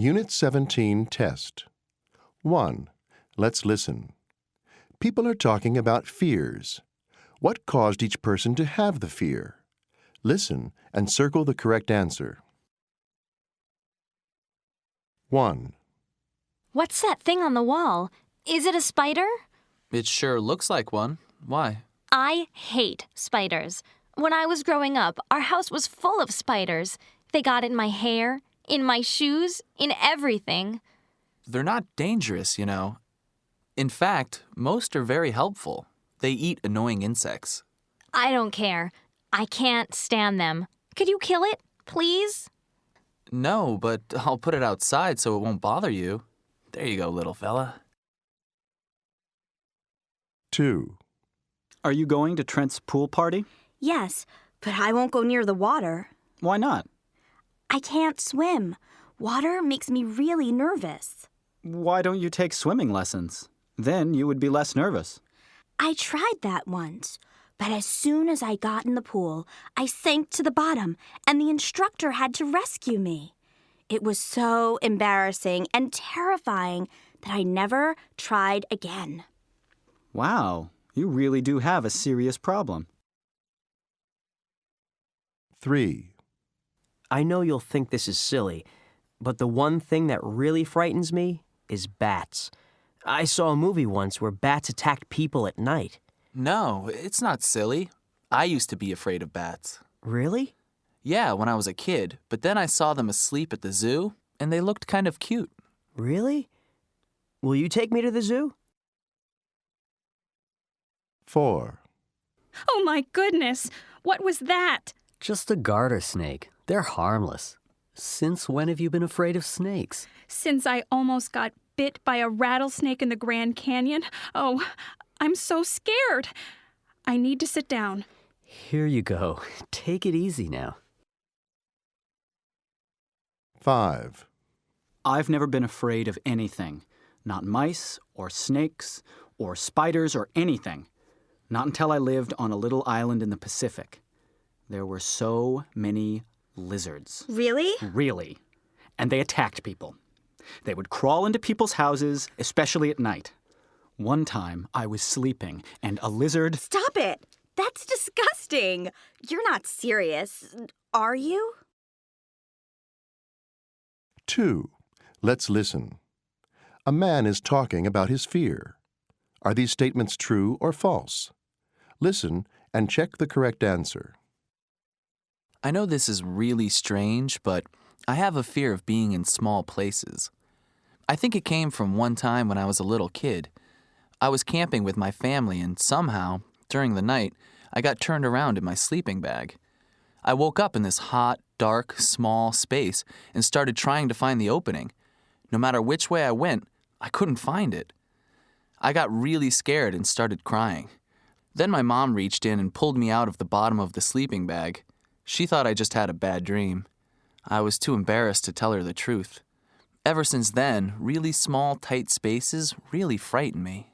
Unit 17 test. 1. Let's listen. People are talking about fears. What caused each person to have the fear? Listen and circle the correct answer. 1. What's that thing on the wall? Is it a spider? It sure looks like one. Why? I hate spiders. When I was growing up, our house was full of spiders. They got in my hair, in my shoes, in everything. They're not dangerous, you know. In fact, most are very helpful. They eat annoying insects. I don't care. I can't stand them. Could you kill it, please? No, but I'll put it outside so it won't bother you. There you go, little fella. 2. Are you going to Trent's pool party? Yes, but I won't go near the water. Why not? I can't swim. Water makes me really nervous. Why don't you take swimming lessons? Then you would be less nervous. I tried that once, but as soon as I got in the pool, I sank to the bottom, and the instructor had to rescue me. It was so embarrassing and terrifying that I never tried again. Wow, you really do have a serious problem. 3. I know you'll think this is silly, but the one thing that really frightens me is bats. I saw a movie once where bats attacked people at night. No, it's not silly. I used to be afraid of bats. Really? Yeah, when I was a kid, but then I saw them asleep at the zoo, and they looked kind of cute. Really? Will you take me to the zoo? 4. Oh my goodness! What was that? Just a garter snake. They're harmless. Since when have you been afraid of snakes? Since I almost got bit by a rattlesnake in the Grand Canyon. Oh, I'm so scared. I need to sit down. Here you go. Take it easy now. 5. I've never been afraid of anything. Not mice or snakes or spiders or anything. Not until I lived on a little island in the Pacific. There were so many lizards. Really? Really. And they attacked people. They would crawl into people's houses, especially at night. One time, I was sleeping, and a lizard... Stop it! That's disgusting! You're not serious, are you? 2. Let's listen. A man is talking about his fear. Are these statements true or false? Listen and check the correct answer. I know this is really strange, but I have a fear of being in small places. I think it came from one time when I was a little kid. I was camping with my family, and somehow, during the night, I got turned around in my sleeping bag. I woke up in this hot, dark, small space and started trying to find the opening. No matter which way I went, I couldn't find it. I got really scared and started crying. Then my mom reached in and pulled me out of the bottom of the sleeping bag. She thought I just had a bad dream. I was too embarrassed to tell her the truth. Ever since then, really small, tight spaces really frighten me.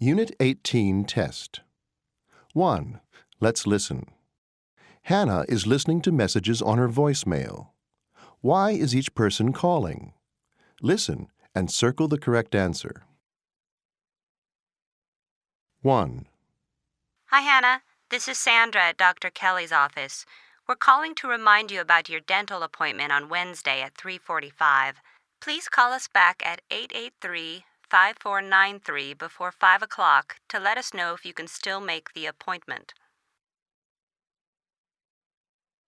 Unit 18 test. 1. Let's listen. Hannah is listening to messages on her voicemail. Why is each person calling? Listen and circle the correct answer. 1. Hi, Hannah. This is Sandra at Dr. Kelly's office. We're calling to remind you about your dental appointment on Wednesday at 3:45. Please call us back at 883-5493 before 5 o'clock to let us know if you can still make the appointment.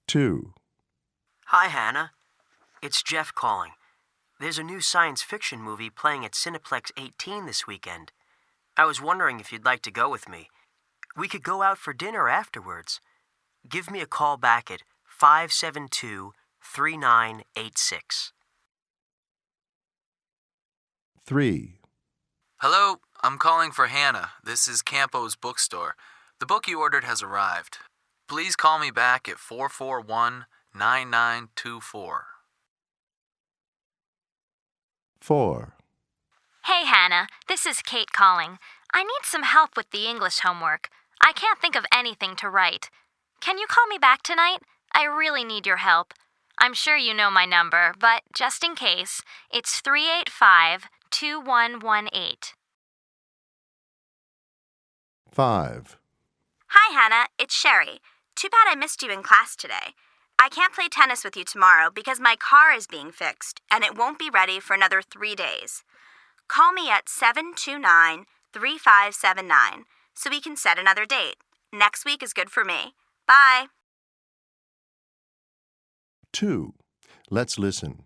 2. Hi, Hannah. It's Jeff calling. There's a new science fiction movie playing at Cineplex 18 this weekend. I was wondering if you'd like to go with me. We could go out for dinner afterwards. Give me a call back at 572-3986. 3. Hello, I'm calling for Hannah. This is Campo's bookstore. The book you ordered has arrived. Please call me back at 441-9924. 4. Hey, Hannah. This is Kate calling. I need some help with the English homework. I can't think of anything to write. Can you call me back tonight? I really need your help. I'm sure you know my number, but just in case, it's 385-2118. 5. Hi, Hannah. It's Sherry. Too bad I missed you in class today. I can't play tennis with you tomorrow because my car is being fixed, and it won't be ready for another 3 days. Call me at 729-3579 so we can set another date. Next week is good for me. Bye. 2. Let's listen.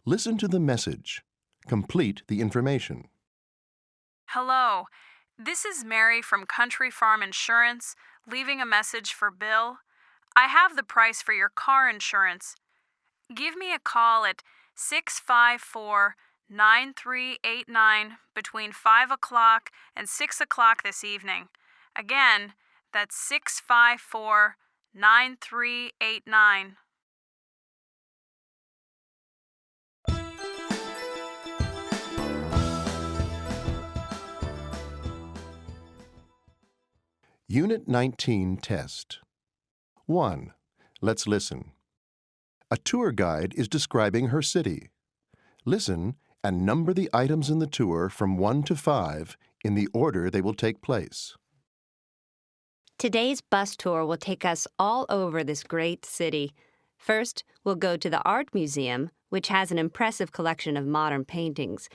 Listen to the message. Complete the information. Hello, this is Mary from Country Farm Insurance, leaving a message for Bill. I have the price for your car insurance. Give me a call at 654-9389 between 5 o'clock and 6 o'clock this evening. Again, that's 654-9389. Unit 19 test. 1. Let's listen. A tour guide is describing her city. Listen and number the items in the tour from 1 to 5 in the order they will take place. Today's bus tour will take us all over this great city. First, we'll go to the Art Museum, which has an impressive collection of modern paintings.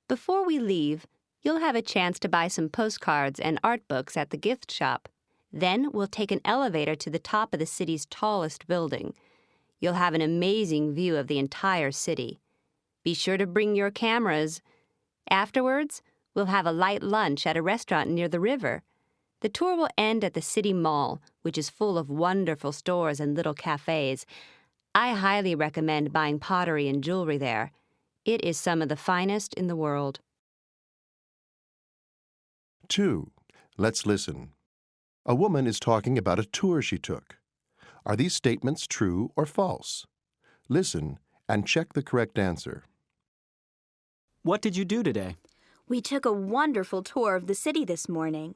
Before we leave, you'll have a chance to buy some postcards and art books at the gift shop. Then we'll take an elevator to the top of the city's tallest building. You'll have an amazing view of the entire city. Be sure to bring your cameras. Afterwards, we'll have a light lunch at a restaurant near the river. The tour will end at the City Mall, which is full of wonderful stores and little cafes. I highly recommend buying pottery and jewelry there. It is some of the finest in the world. 2. Let's listen. A woman is talking about a tour she took. Are these statements true or false? Listen and check the correct answer. What did you do today? We took a wonderful tour of the city this morning.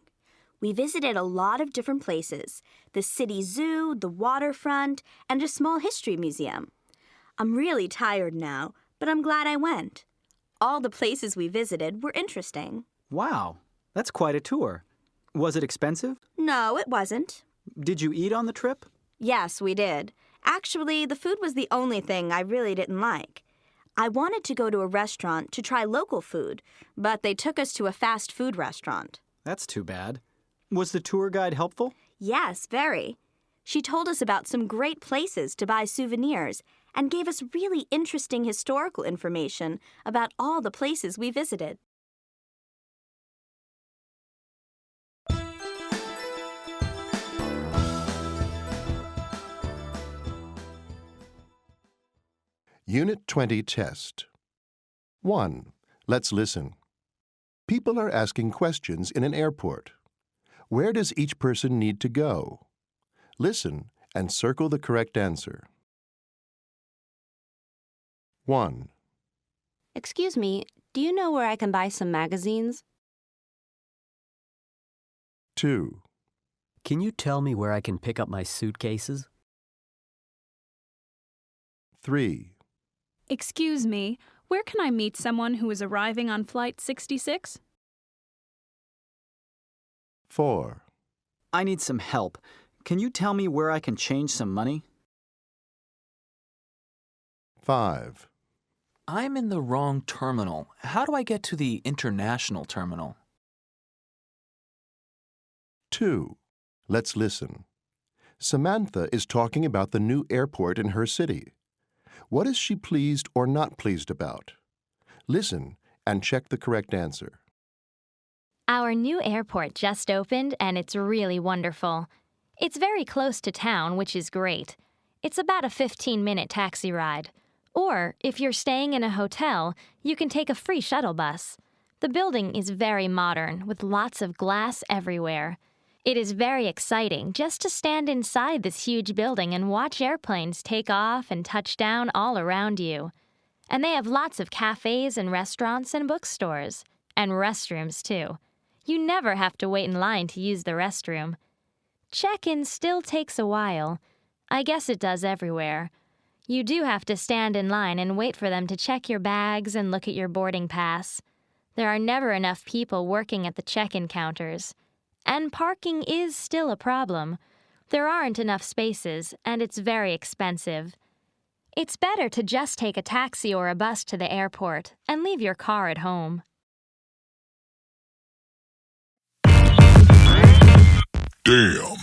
We visited a lot of different places, the city zoo, the waterfront, and a small history museum. I'm really tired now, but I'm glad I went. All the places we visited were interesting. Wow, that's quite a tour. Was it expensive? No, it wasn't. Did you eat on the trip? Yes, we did. Actually, the food was the only thing I really didn't like. I wanted to go to a restaurant to try local food, but they took us to a fast food restaurant. That's too bad. Was the tour guide helpful? Yes, very. She told us about some great places to buy souvenirs and gave us really interesting historical information about all the places we visited. Unit 20 test. 1. Let's listen. People are asking questions in an airport. Where does each person need to go? Listen and circle the correct answer. 1. Excuse me, do you know where I can buy some magazines? 2. Can you tell me where I can pick up my suitcases? 3. Excuse me, where can I meet someone who is arriving on Flight 66? 4. I need some help. Can you tell me where I can change some money? 5. I'm in the wrong terminal. How do I get to the international terminal? 2. Let's listen. Samantha is talking about the new airport in her city. What is she pleased or not pleased about? Listen and check the correct answer. Our new airport just opened and it's really wonderful. It's very close to town, which is great. It's about a 15-minute taxi ride. Or, if you're staying in a hotel, you can take a free shuttle bus. The building is very modern, with lots of glass everywhere. It is very exciting just to stand inside this huge building and watch airplanes take off and touch down all around you. And they have lots of cafes and restaurants and bookstores. And restrooms, too. You never have to wait in line to use the restroom. Check-in still takes a while. I guess it does everywhere. You do have to stand in line and wait for them to check your bags and look at your boarding pass. There are never enough people working at the check-in counters. And parking is still a problem. There aren't enough spaces, and it's very expensive. It's better to just take a taxi or a bus to the airport and leave your car at home. Damn.